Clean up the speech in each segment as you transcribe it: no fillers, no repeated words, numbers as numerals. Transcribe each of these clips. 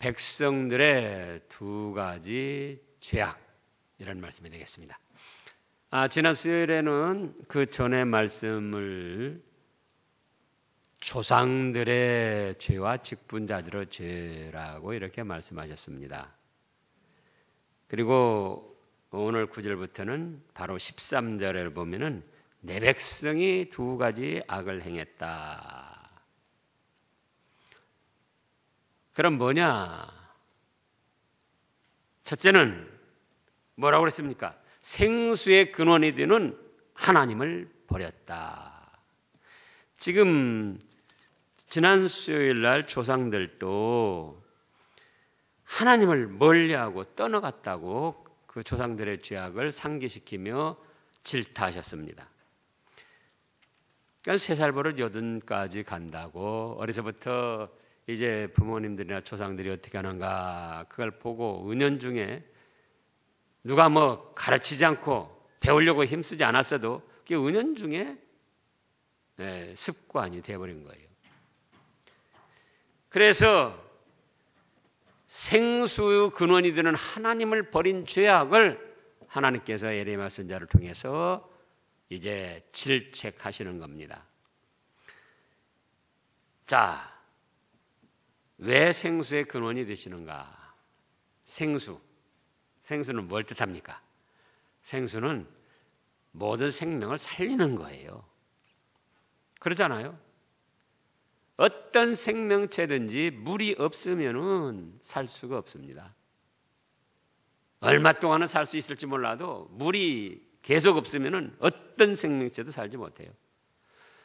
백성들의 두 가지 죄악, 이런 말씀이 되겠습니다. 지난 수요일에는 그 전의 말씀을 조상들의 죄와 직분자들의 죄라고 이렇게 말씀하셨습니다. 그리고 오늘 9절부터는 바로 13절을 보면은 내 백성이 두 가지 악을 행했다. 그럼 뭐냐? 첫째는 뭐라고 그랬습니까? 생수의 근원이 되는 하나님을 버렸다. 지금 지난 수요일 날 조상들도 하나님을 멀리하고 떠나갔다고 그 조상들의 죄악을 상기시키며 질타하셨습니다. 그러니까 3살 버릇 80까지 간다고 어려서부터 이제 부모님들이나 조상들이 어떻게 하는가 그걸 보고 은연중에 누가 뭐 가르치지 않고 배우려고 힘쓰지 않았어도 그게 은연중에 습관이 되어버린 거예요. 그래서 생수의 근원이 되는 하나님을 버린 죄악을 하나님께서 예레미야 선지자를 통해서 이제 질책하시는 겁니다. 자, 왜 생수의 근원이 되시는가? 생수는 뭘 뜻합니까? 생수는 모든 생명을 살리는 거예요. 그러잖아요. 어떤 생명체든지 물이 없으면은 살 수가 없습니다. 얼마 동안은 살 수 있을지 몰라도 물이 계속 없으면은 어떤 생명체도 살지 못해요.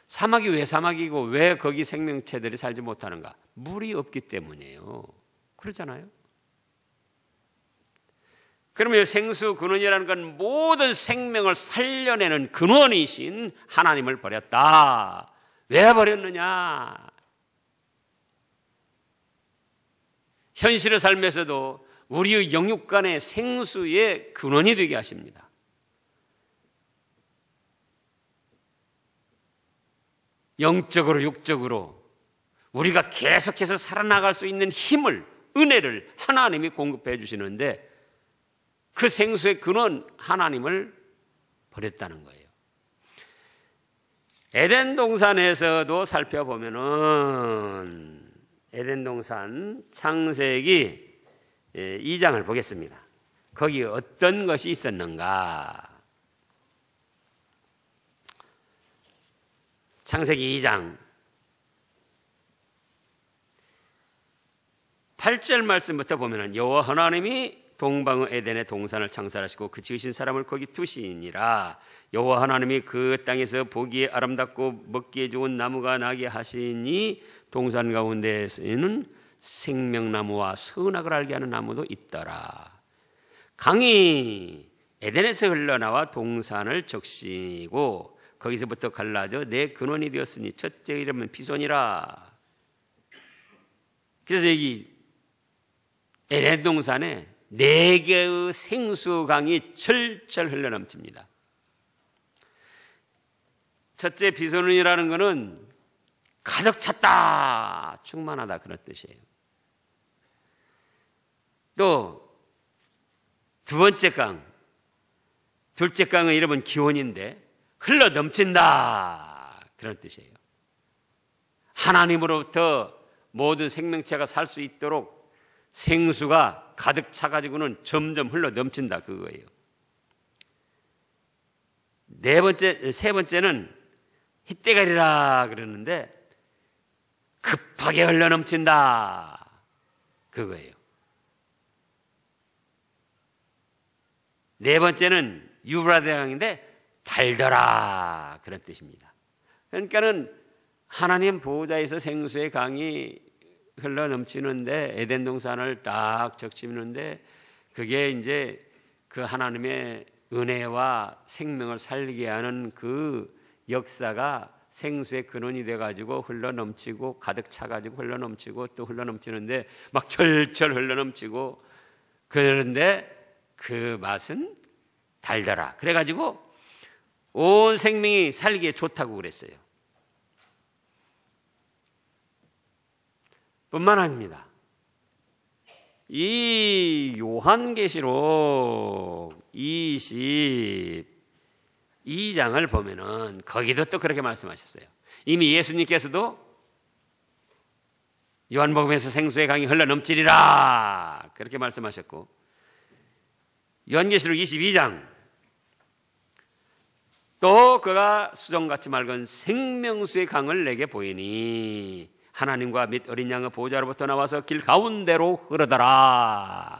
사막이 왜 사막이고 왜 거기 생명체들이 살지 못하는가? 물이 없기 때문이에요. 그러잖아요. 그러면 생수 근원이라는 건 모든 생명을 살려내는 근원이신 하나님을 버렸다. 왜 버렸느냐? 현실의 삶에서도 우리의 영육간의 생수의 근원이 되게 하십니다. 영적으로 육적으로 우리가 계속해서 살아나갈 수 있는 힘을, 은혜를 하나님이 공급해 주시는데 그 생수의 근원 하나님을 버렸다는 거예요. 에덴 동산에서도 살펴보면은 에덴 동산 창세기 2장을 보겠습니다. 거기 어떤 것이 있었는가? 창세기 2장 8절 말씀부터 보면은 여호와 하나님이 동방의 에덴의 동산을 창설하시고 그 지으신 사람을 거기 두시니라. 여호와 하나님이 그 땅에서 보기에 아름답고 먹기에 좋은 나무가 나게 하시니 동산 가운데에는 생명나무와 선악을 알게 하는 나무도 있더라. 강이 에덴에서 흘러나와 동산을 적시고 거기서부터 갈라져 내 근원이 되었으니 첫째 이름은 피손이라. 그래서 여기 에덴 동산에 4개의 생수강이 철철 흘러넘칩니다. 첫째 비손이라는 것은 가득 찼다, 충만하다 그런 뜻이에요. 또 두 번째 강, 둘째 강의 이름은 기원인데 흘러넘친다 그런 뜻이에요. 하나님으로부터 모든 생명체가 살 수 있도록 생수가 가득 차가지고는 점점 흘러넘친다 그거예요. 세 번째는 흰때가리라 그러는데 급하게 흘러넘친다 그거예요. 네 번째는 유브라데 강인데 달더라 그런 뜻입니다. 그러니까는 하나님 보호자에서 생수의 강이 흘러넘치는데 에덴 동산을 딱 적시는데 그게 이제 그 하나님의 은혜와 생명을 살리게 하는 그 역사가 생수의 근원이 돼가지고 흘러넘치고 가득 차가지고 흘러넘치고 또 흘러넘치는데 막 철철 흘러넘치고 그러는데 그 맛은 달더라. 그래가지고 온 생명이 살기에 좋다고 그랬어요. 뿐만 아닙니다. 이 요한계시록 22장을 보면은 거기도 또 그렇게 말씀하셨어요. 이미 예수님께서도 요한복음에서 생수의 강이 흘러넘치리라 그렇게 말씀하셨고, 요한계시록 22장 또 그가 수정같이 맑은 생명수의 강을 내게 보이니 하나님과 및 어린 양의 보호자로부터 나와서 길 가운데로 흐르더라.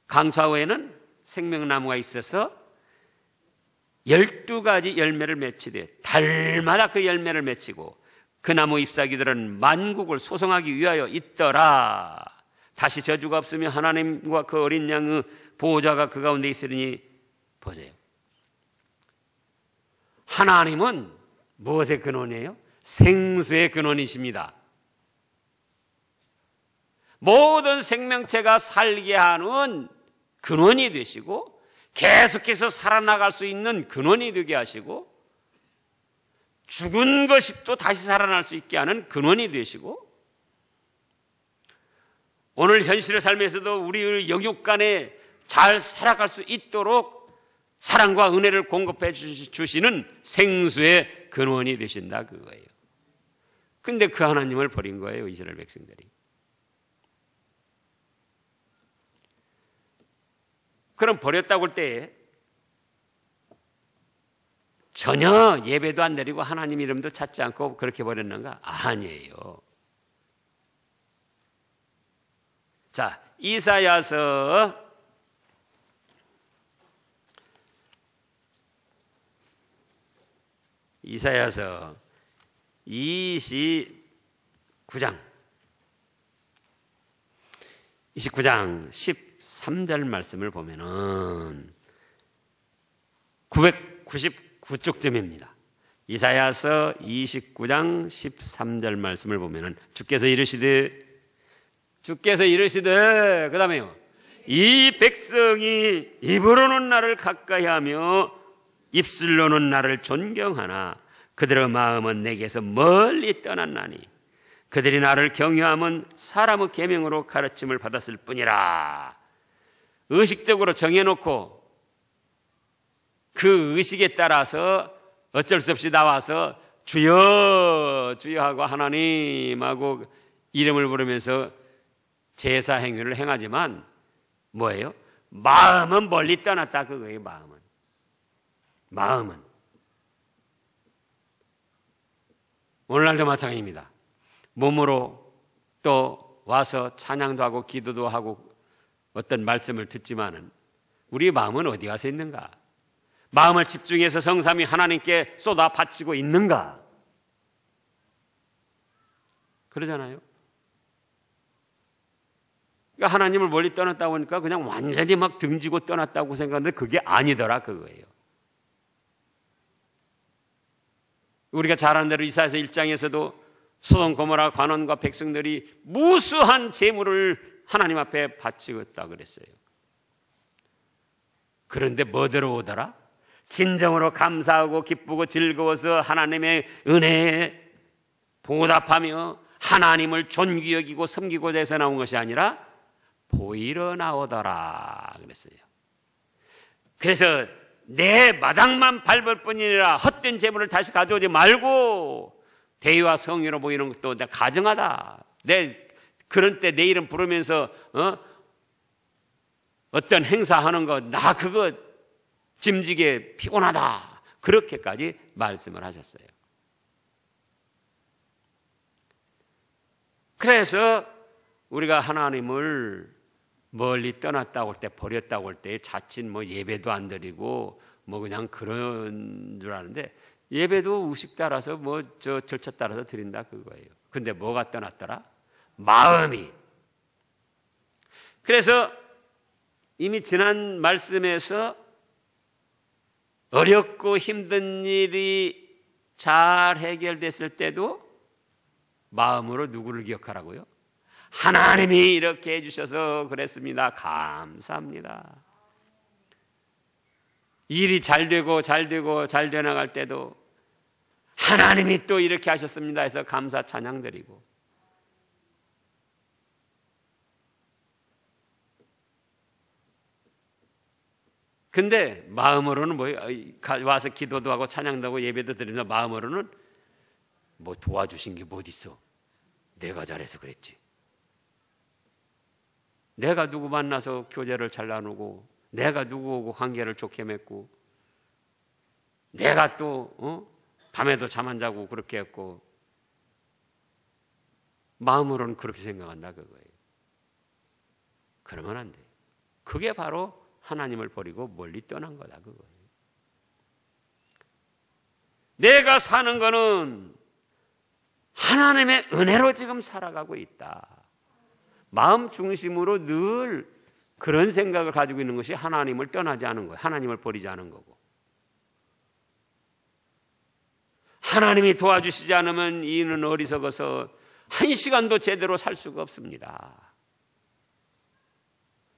강 좌우에는 생명나무가 있어서 12가지 열매를 맺히되 달마다 그 열매를 맺히고 그 나무 잎사귀들은 만국을 소성하기 위하여 있더라. 다시 저주가 없으며 하나님과 그 어린 양의 보호자가 그 가운데 있으리니. 보세요. 하나님은 무엇의 근원이에요? 생수의 근원이십니다. 모든 생명체가 살게 하는 근원이 되시고 계속해서 살아나갈 수 있는 근원이 되게 하시고 죽은 것이 또 다시 살아날 수 있게 하는 근원이 되시고, 오늘 현실의 삶에서도 우리의 영육간에 잘 살아갈 수 있도록 사랑과 은혜를 공급해 주시는 생수의 근원이 되신다 그거예요. 근데 그 하나님을 버린 거예요, 이스라엘 백성들이. 그럼 버렸다고 할 때 전혀 예배도 안 드리고 하나님 이름도 찾지 않고 그렇게 버렸는가? 아니에요. 자, 이사야서 29장 13절 말씀을 보면은 999쪽쯤입니다. 이사야서 29장 13절 말씀을 보면은 주께서 이르시되 그 다음에요, 이 백성이 입으로는 나를 가까이하며 입술로는 나를 존경하나 그들의 마음은 내게서 멀리 떠났나니 그들이 나를 경유함은 사람의 계명으로 가르침을 받았을 뿐이라. 의식적으로 정해놓고 그 의식에 따라서 어쩔 수 없이 나와서 주여 주여 하고 하나님하고 이름을 부르면서 제사 행위를 행하지만 뭐예요? 마음은 멀리 떠났다 그거예요. 마음은 오늘날도 마찬가지입니다. 몸으로 또 와서 찬양도 하고 기도도 하고 어떤 말씀을 듣지만은 우리 마음은 어디 가서 있는가? 마음을 집중해서 성삼위 하나님께 쏟아 바치고 있는가? 그러잖아요. 그러니까 하나님을 멀리 떠났다고 하니까 그냥 완전히 막 등지고 떠났다고 생각하는데 그게 아니더라 그거예요. 우리가 잘 아는 대로 이사야서 1장에서도 소돔 고모라 관원과 백성들이 무수한 재물을 하나님 앞에 바치겠다 그랬어요. 그런데 뭐 들어오더라? 진정으로 감사하고 기쁘고 즐거워서 하나님의 은혜에 보답하며 하나님을 존귀 여기고 섬기고자 해서 나온 것이 아니라 보이러 나오더라 그랬어요. 그래서 내 마당만 밟을 뿐이라 헛된 재물을 다시 가져오지 말고 대의와 성의로 보이는 것도 내가 가정하다. 그런 때 내 이름 부르면서 어떤 행사하는 거 나 그거 짐지게 피곤하다. 그렇게까지 말씀을 하셨어요. 그래서 우리가 하나님을 멀리 떠났다고 할 때, 버렸다고 할 때 자칫 뭐 예배도 안 드리고 뭐 그냥 그런 줄 아는데, 예배도 의식 따라서 뭐 절차 따라서 드린다 그거예요. 근데 뭐가 떠났더라? 마음이. 그래서 이미 지난 말씀에서 어렵고 힘든 일이 잘 해결됐을 때도 마음으로 누구를 기억하라고요? 하나님이 이렇게 해주셔서 그랬습니다. 감사합니다. 일이 잘 되고 잘 되나갈 때도 하나님이 또 이렇게 하셨습니다 해서 감사 찬양 드리고, 근데 마음으로는 뭐예요? 와서 기도도 하고 찬양도 하고 예배도 드리면서 마음으로는 뭐 도와주신 게 뭐 어디 있어? 내가 잘해서 그랬지. 내가 누구 만나서 교제를 잘 나누고, 내가 누구하고 관계를 좋게 맺고, 내가 또 밤에도 잠 안 자고 그렇게 했고, 마음으로는 그렇게 생각한다 그거예요. 그러면 안 돼요. 그게 바로 하나님을 버리고 멀리 떠난 거다 그거예요. 내가 사는 거는 하나님의 은혜로 지금 살아가고 있다. 마음 중심으로 늘 그런 생각을 가지고 있는 것이 하나님을 떠나지 않은 거예요. 하나님을 버리지 않은 거고. 하나님이 도와주시지 않으면 이는 어리석어서 한 시간도 제대로 살 수가 없습니다.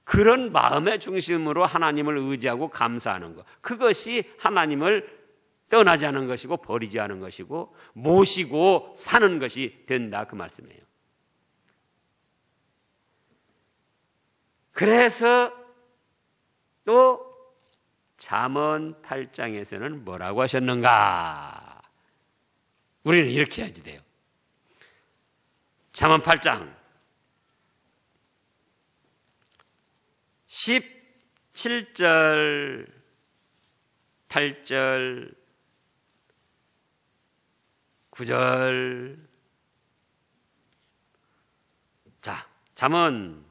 그런 마음의 중심으로 하나님을 의지하고 감사하는 것. 그것이 하나님을 떠나지 않은 것이고 버리지 않은 것이고 모시고 사는 것이 된다 그 말씀이에요. 그래서 또 잠언 8장에서는 뭐라고 하셨는가? 우리는 이렇게 해야지 돼요. 잠언 8장 17절 8절 9절. 자, 잠언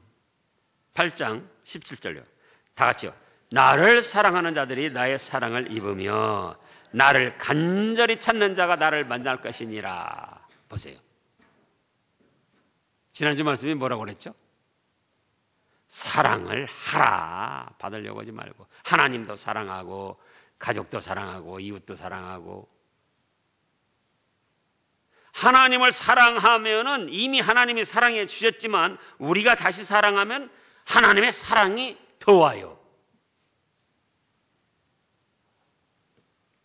8장 17절요. 다 같이요. 나를 사랑하는 자들이 나의 사랑을 입으며 나를 간절히 찾는 자가 나를 만날 것이니라. 보세요. 지난주 말씀이 뭐라고 그랬죠? 사랑을 하라. 받으려고 하지 말고 하나님도 사랑하고 가족도 사랑하고 이웃도 사랑하고. 하나님을 사랑하면은 이미 하나님이 사랑해 주셨지만 우리가 다시 사랑하면 하나님의 사랑이 더와요.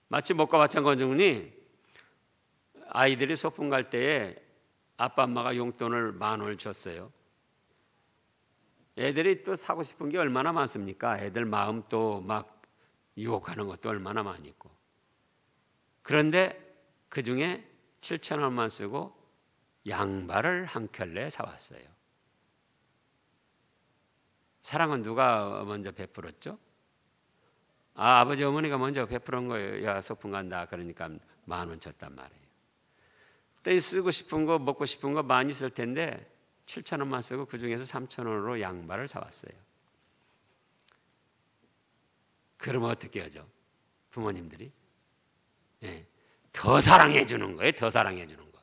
마치 목과 마찬가지니 아이들이 소풍 갈 때에 아빠 엄마가 용돈을 10,000원을 줬어요. 애들이 또 사고 싶은 게 얼마나 많습니까? 애들 마음 또 막 유혹하는 것도 얼마나 많이 있고. 그런데 그 중에 7,000원만 쓰고 양말을 한 켤레 사왔어요. 사랑은 누가 먼저 베풀었죠? 아버지 어머니가 먼저 베푸는 거예요. 야, 소풍 간다. 그러니까 10,000원 줬단 말이에요. 그때 쓰고 싶은 거 먹고 싶은 거 많이 쓸 텐데 7,000원만 쓰고 그 중에서 3,000원으로 양말을 사왔어요. 그러면 어떻게 하죠? 부모님들이? 네. 더 사랑해 주는 거예요. 더 사랑해 주는 거.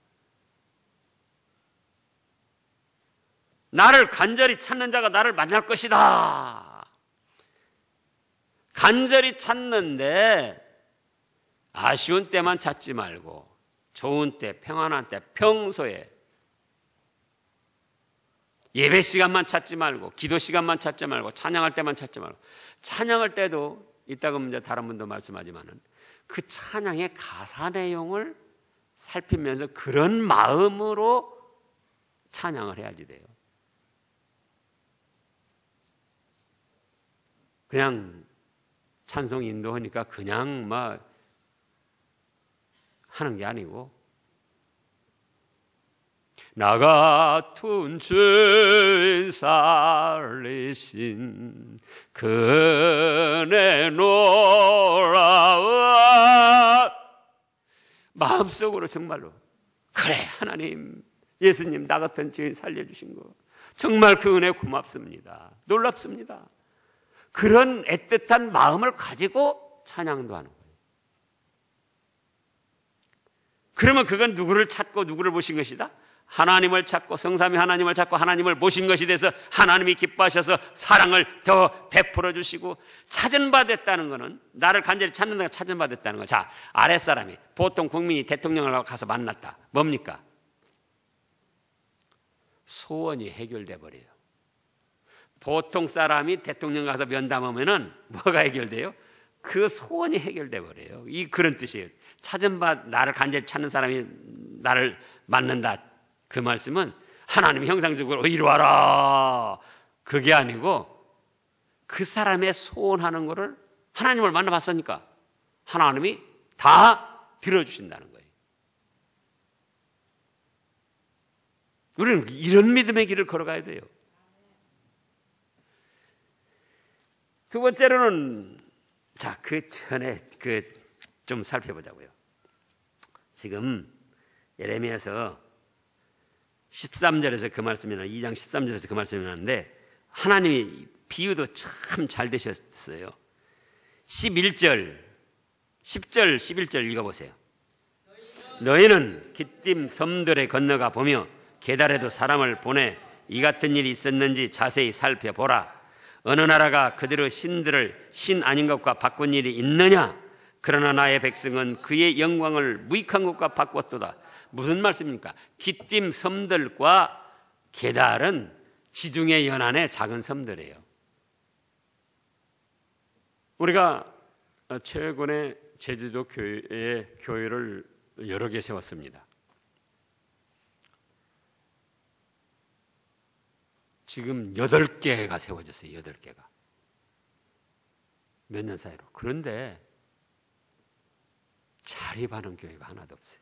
나를 간절히 찾는 자가 나를 만날 것이다. 간절히 찾는데 아쉬운 때만 찾지 말고 좋은 때, 평안한 때, 평소에 예배 시간만 찾지 말고 기도 시간만 찾지 말고 찬양할 때만 찾지 말고. 찬양할 때도 이따가 이제 다른 분도 말씀하지만은 그 찬양의 가사 내용을 살피면서 그런 마음으로 찬양을 해야지 돼요. 그냥 찬송 인도하니까 그냥 막 하는 게 아니고 나 같은 죄인 살리신 그네 놀라워 마음속으로 정말로 그래 하나님 예수님 나 같은 죄인 살려주신 거 정말 그 은혜 고맙습니다. 놀랍습니다. 그런 애틋한 마음을 가지고 찬양도 하는 거예요. 그러면 그건 누구를 찾고 누구를 모신 것이다? 하나님을 찾고 성삼위 하나님을 찾고 하나님을 모신 것이 돼서 하나님이 기뻐하셔서 사랑을 더 베풀어 주시고 찾은 바 됐다는 것은 나를 간절히 찾는 데가 찾은 바 됐다는 거. 자, 아랫사람이 보통 국민이 대통령을 가서 만났다. 뭡니까? 소원이 해결돼 버려요. 보통 사람이 대통령 가서 면담하면은 뭐가 해결돼요? 그 소원이 해결돼 버려요. 이 그런 뜻이에요. 찾은 바 나를 간절히 찾는 사람이 나를 만난다. 그 말씀은 하나님 형상적으로 이리 와라. 그게 아니고 그 사람의 소원하는 거를 하나님을 만나봤으니까 하나님이 다 들어주신다는 거예요. 우리는 이런 믿음의 길을 걸어가야 돼요. 두 번째로는 자, 그 전에 좀 살펴보자고요. 지금 예레미야서 13절에서 그 말씀이 나 2장 13절에서 그 말씀이 나는데 하나님이 비유도 참 잘 되셨어요. 11절, 10절, 11절 읽어보세요. 너희는 기띔 섬들에 건너가 보며 게달에도 사람을 보내 이 같은 일이 있었는지 자세히 살펴보라. 어느 나라가 그대로 신들을 신 아닌 것과 바꾼 일이 있느냐? 그러나 나의 백성은 그의 영광을 무익한 것과 바꿨도다. 무슨 말씀입니까? 기띔 섬들과 게달은 지중해 연안의 작은 섬들이에요. 우리가 최근에 제주도 교회에 교회를 여러 개 세웠습니다. 지금 8개가 세워졌어요. 8개가. 몇 년 사이로. 그런데 자립하는 교회가 하나도 없어요.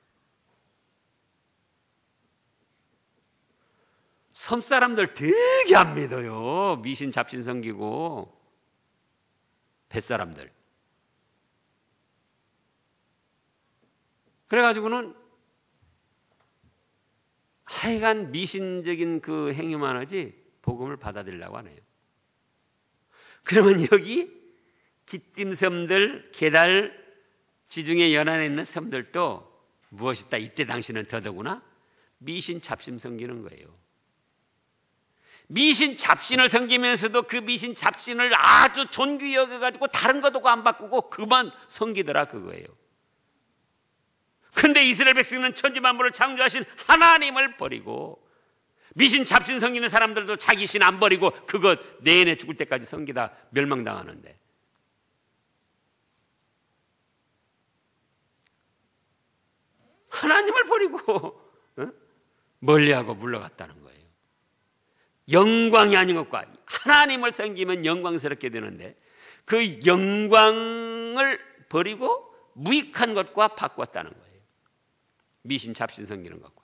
섬 사람들 되게 안 믿어요. 미신 잡신 섬기고 뱃사람들. 그래가지고는 하여간 미신적인 그 행위만 하지 복음을 받아들이려고 하네요. 그러면 여기 기띔섬들, 게달, 지중해 연안에 있는 섬들도 무엇이다? 이때 당시는 더더구나 미신 잡신 섬기는 거예요. 미신 잡신을 섬기면서도 그 미신 잡신을 아주 존귀히 여겨가지고 다른 것도 안 바꾸고 그만 섬기더라 그거예요. 근데 이스라엘 백성은 천지만물을 창조하신 하나님을 버리고 미신 잡신 섬기는 사람들도 자기 신 안 버리고 그거 내내 죽을 때까지 섬기다 멸망당하는데 하나님을 버리고 멀리하고 물러갔다는 거예요. 영광이 아닌 것과 하나님을 섬기면 영광스럽게 되는데 그 영광을 버리고 무익한 것과 바꿨다는 거예요. 미신 잡신 섬기는 것과.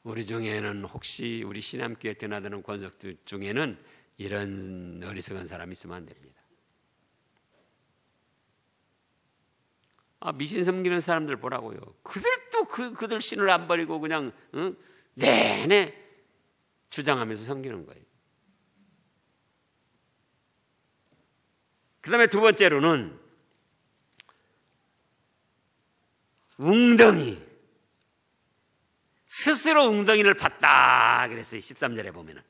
우리 중에는 혹시 우리 신함교회 드나드는 권석들 중에는 이런 어리석은 사람이 있으면 안 됩니다. 미신 섬기는 사람들 보라고요. 그들도 그들 신을 안 버리고 그냥 내내 주장하면서 섬기는 거예요. 그 다음에 두 번째로는 웅덩이. 스스로 웅덩이를 팠다 그랬어요. 13절에 보면은.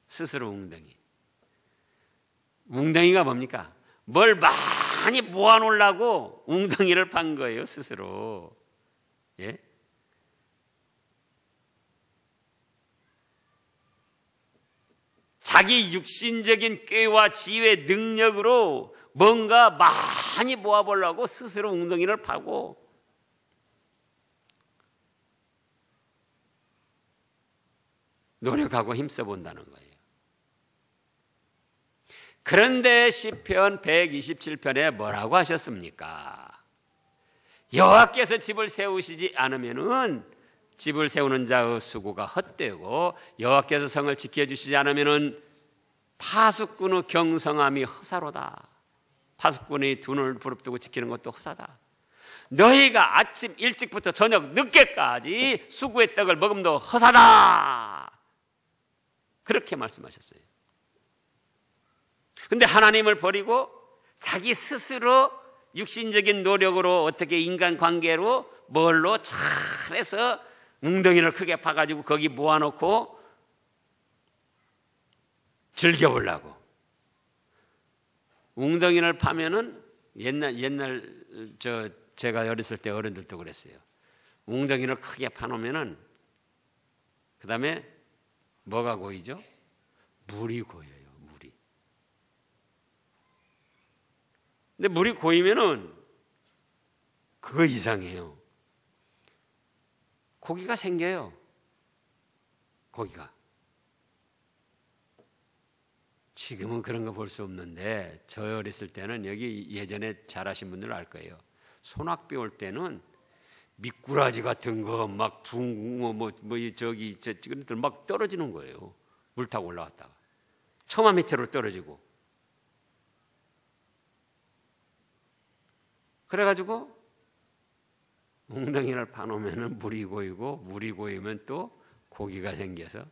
스스로 웅덩이. 웅덩이가 뭡니까? 뭘 많이 모아놓으려고 웅덩이를 판 거예요. 스스로. 예? 자기 육신적인 꾀와 지혜 능력으로 뭔가 많이 모아보려고 스스로 웅덩이를 파고 노력하고 힘써본다는 거예요. 그런데 시편 127편에 뭐라고 하셨습니까? 여호와께서 집을 세우시지 않으면은 집을 세우는 자의 수고가 헛되고 여호와께서 성을 지켜주시지 않으면은 파수꾼의 경성함이 허사로다. 파수꾼이 두 눈을 부릅뜨고 지키는 것도 허사다. 너희가 아침 일찍부터 저녁 늦게까지 수고의 떡을 먹음도 허사다. 그렇게 말씀하셨어요. 근데 하나님을 버리고 자기 스스로 육신적인 노력으로 어떻게 인간관계로 뭘로 잘해서 웅덩이를 크게 파가지고 거기 모아놓고 즐겨보려고. 웅덩이를 파면은 옛날 제가 어렸을 때 어른들도 그랬어요. 웅덩이를 크게 파놓으면은 그 다음에 뭐가 고이죠? 물이 고여요. 물이. 근데 물이 고이면은 그거 이상해요. 고기가 생겨요. 고기가. 지금은 그런 거 볼 수 없는데 저 어렸을 때는 여기 예전에 잘하신 분들 알 거예요. 소낙비 올 때는 미꾸라지 같은 거 막 붕어 저기 찌그러들 막 떨어지는 거예요. 물 타고 올라왔다가 처마 밑으로 떨어지고. 그래가지고 웅덩이를 파놓으면 물이 고이고, 물이 고이면 또 고기가 생겨서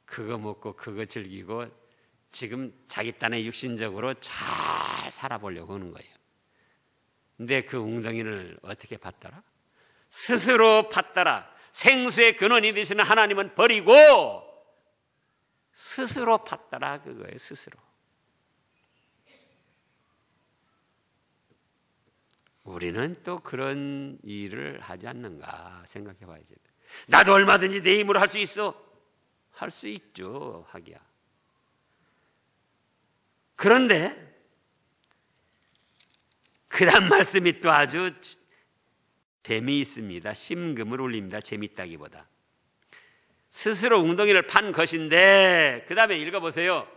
그거 먹고 그거 즐기고 지금 자기 딴에 육신적으로 잘 살아보려고 하는 거예요. 근데 그 웅덩이를 어떻게 팠더라? 스스로 팠더라. 생수의 근원이 되시는 하나님은 버리고 스스로 팠더라 그거예요. 스스로. 우리는 또 그런 일을 하지 않는가 생각해 봐야죠. 나도 얼마든지 내 힘으로 할 수 있어. 할 수 있죠. 하기야. 그런데 그 다음 말씀이 또 아주 재미있습니다. 심금을 울립니다. 재밌다기보다. 스스로 웅덩이를 판 것인데 그 다음에 읽어보세요.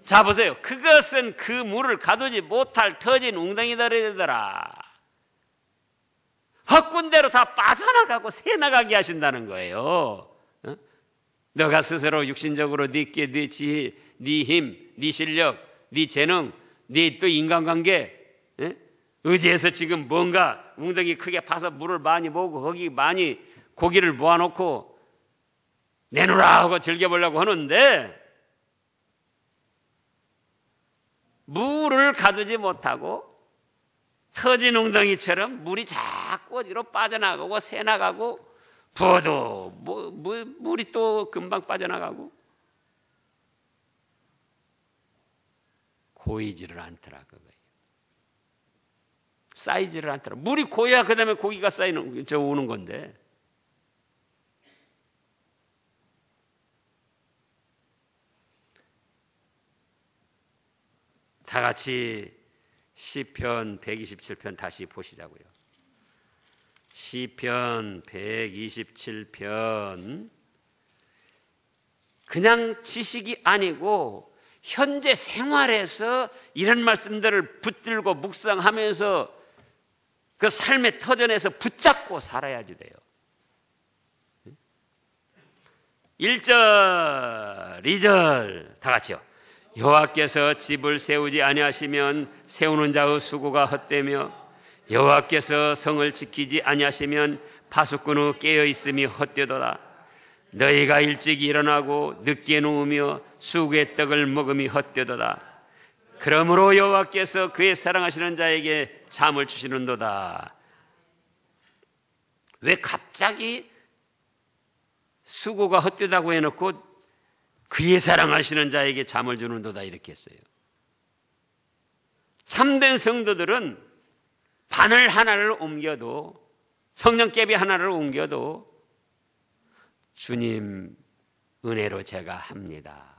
자 보세요. 그것은 그 물을 가두지 못할 터진 웅덩이더라. 헛군대로 다 빠져나가고 새나가게 하신다는 거예요. 너가 스스로 육신적으로 네 끼, 네 지혜, 네 힘, 네 실력, 네 재능, 네 또 인간관계 의지해서 지금 뭔가 웅덩이 크게 파서 물을 많이 모으고 거기 많이 고기를 모아놓고 내놓으라 하고 즐겨보려고 하는데 물을 가두지 못하고 터진 웅덩이처럼 물이 자꾸 어디로 빠져나가고 새나가고 부어도 물이 또 금방 빠져나가고 고이지를 않더라 그거예요. 쌓이지를 않더라. 물이 고야 그 다음에 고기가 쌓이는 저 오는 건데. 다 같이 시편 127편 다시 보시자고요. 시편 127편 그냥 지식이 아니고 현재 생활에서 이런 말씀들을 붙들고 묵상하면서 그 삶의 터전에서 붙잡고 살아야지 돼요. 1절, 2절 다 같이요. 여호와께서 집을 세우지 아니하시면 세우는 자의 수고가 헛되며 여호와께서 성을 지키지 아니하시면 파수꾼의 깨어 있음이 헛되도다. 너희가 일찍 일어나고 늦게 누우며 수구의 떡을 먹음이 헛되도다. 그러므로 여호와께서 그의 사랑하시는 자에게 잠을 주시는도다. 왜 갑자기 수고가 헛되다고 해놓고 그의 사랑하시는 자에게 잠을 주는도다 이렇게 했어요. 참된 성도들은 바늘 하나를 옮겨도 성냥개비 하나를 옮겨도 주님 은혜로 제가 합니다.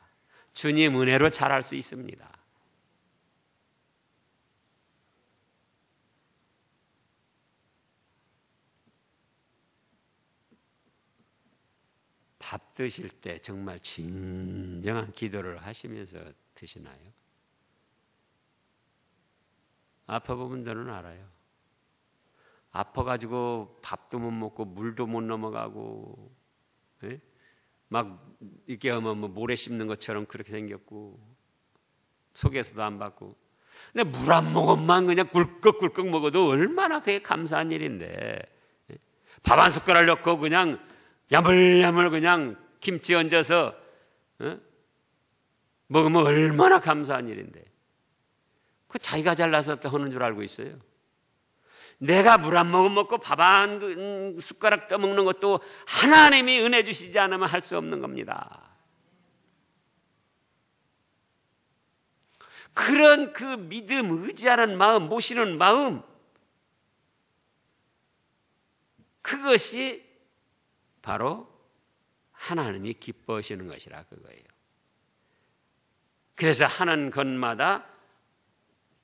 주님 은혜로 잘할 수 있습니다. 밥 드실 때 정말 진정한 기도를 하시면서 드시나요? 아파본 분들은 알아요. 아파가지고 밥도 못 먹고 물도 못 넘어가고 막 이렇게 하면 뭐 모래 씹는 것처럼 그렇게 생겼고 속에서도 안 받고 근데 물 한 모금만 그냥 꿀꺽꿀꺽 먹어도 얼마나 그게 감사한 일인데 밥 한 숟가락 넣고 그냥 야물야물 그냥 김치 얹어서 먹으면 얼마나 감사한 일인데 그 자기가 잘나서 하는 줄 알고 있어요. 내가 물 한 모금 먹고 밥 한 숟가락 떠먹는 것도 하나님이 은혜 주시지 않으면 할 수 없는 겁니다. 그런 그 믿음, 의지하는 마음, 모시는 마음 그것이 바로 하나님이 기뻐하시는 것이라 그거예요. 그래서 하는 것마다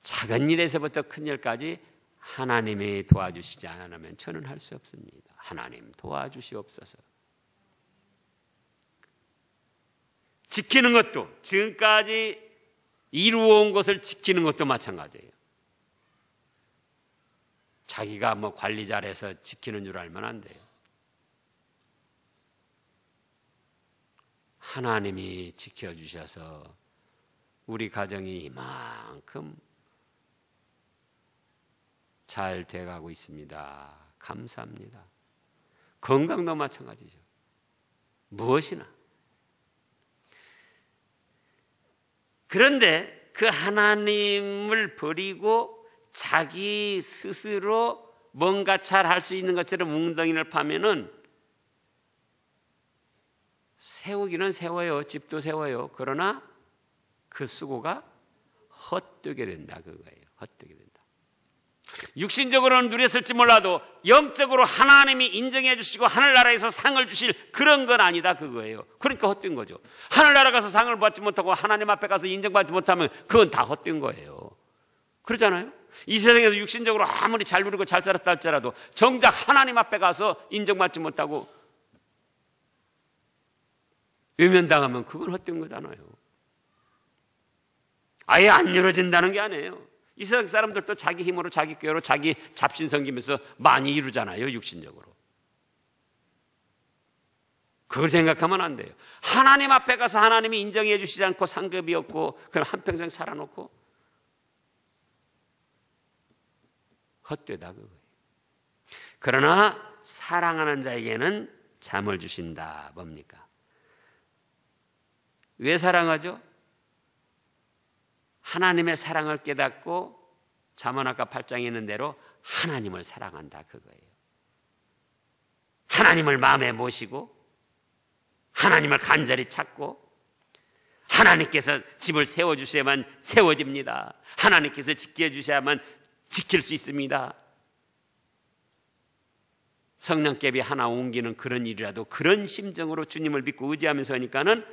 작은 일에서부터 큰 일까지 하나님이 도와주시지 않으면 저는 할 수 없습니다. 하나님 도와주시옵소서. 지키는 것도, 지금까지 이루어온 것을 지키는 것도 마찬가지예요. 자기가 뭐 관리 잘해서 지키는 줄 알면 안 돼요. 하나님이 지켜주셔서 우리 가정이 이만큼 잘 돼가고 있습니다. 감사합니다. 건강도 마찬가지죠. 무엇이나. 그런데 그 하나님을 버리고 자기 스스로 뭔가 잘 할 수 있는 것처럼 웅덩이를 파면은 세우기는 세워요. 집도 세워요. 그러나 그 수고가 헛되게 된다. 그거예요. 헛되게 된다. 육신적으로는 누렸을지 몰라도 영적으로 하나님이 인정해 주시고 하늘나라에서 상을 주실 그런 건 아니다. 그거예요. 그러니까 헛된 거죠. 하늘나라 가서 상을 받지 못하고 하나님 앞에 가서 인정받지 못하면 그건 다 헛된 거예요. 그러잖아요. 이 세상에서 육신적으로 아무리 잘 누리고 잘 살았다 할지라도 정작 하나님 앞에 가서 인정받지 못하고 외면당하면 그건 헛된 거잖아요. 아예 안 이루어진다는 게 아니에요. 이 세상 사람들도 자기 힘으로 자기 꾀로 자기 잡신 섬기면서 많이 이루잖아요. 육신적으로. 그걸 생각하면 안 돼요. 하나님 앞에 가서 하나님이 인정해 주시지 않고 상급이 없고 그럼 한평생 살아놓고 헛되다 그거예요. 그러나 사랑하는 자에게는 잠을 주신다. 뭡니까? 왜 사랑하죠? 하나님의 사랑을 깨닫고 잠언 아까 8장에 있는 대로 하나님을 사랑한다 그거예요. 하나님을 마음에 모시고 하나님을 간절히 찾고 하나님께서 집을 세워주셔야만 세워집니다. 하나님께서 지켜주셔야만 지킬 수 있습니다. 성령께비 하나 옮기는 그런 일이라도 그런 심정으로 주님을 믿고 의지하면서 하니까는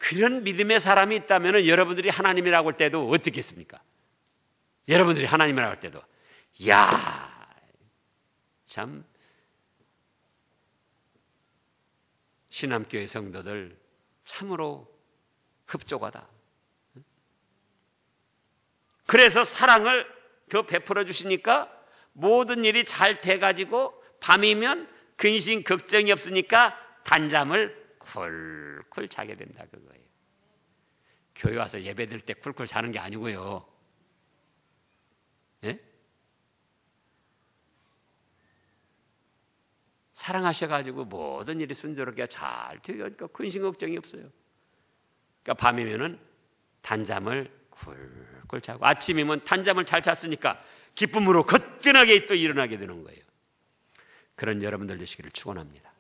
그런 믿음의 사람이 있다면 여러분들이 하나님이라고 할 때도 어떻겠습니까? 여러분들이 하나님이라고 할 때도 야, 참 신암교회 성도들 참으로 흡족하다. 그래서 사랑을 더 베풀어 주시니까 모든 일이 잘 돼가지고 밤이면 근심 걱정이 없으니까 단잠을 쿨쿨 자게 된다 그거예요. 교회 와서 예배 드릴 때 쿨쿨 자는 게 아니고요. 예? 사랑하셔가지고 모든 일이 순조롭게 잘 되니까 근심 걱정이 없어요. 그러니까 밤이면은 단잠을 쿨쿨 자고 아침이면 단잠을 잘 잤으니까 기쁨으로 거뜬하게 또 일어나게 되는 거예요. 그런 여러분들 되시기를 축원합니다.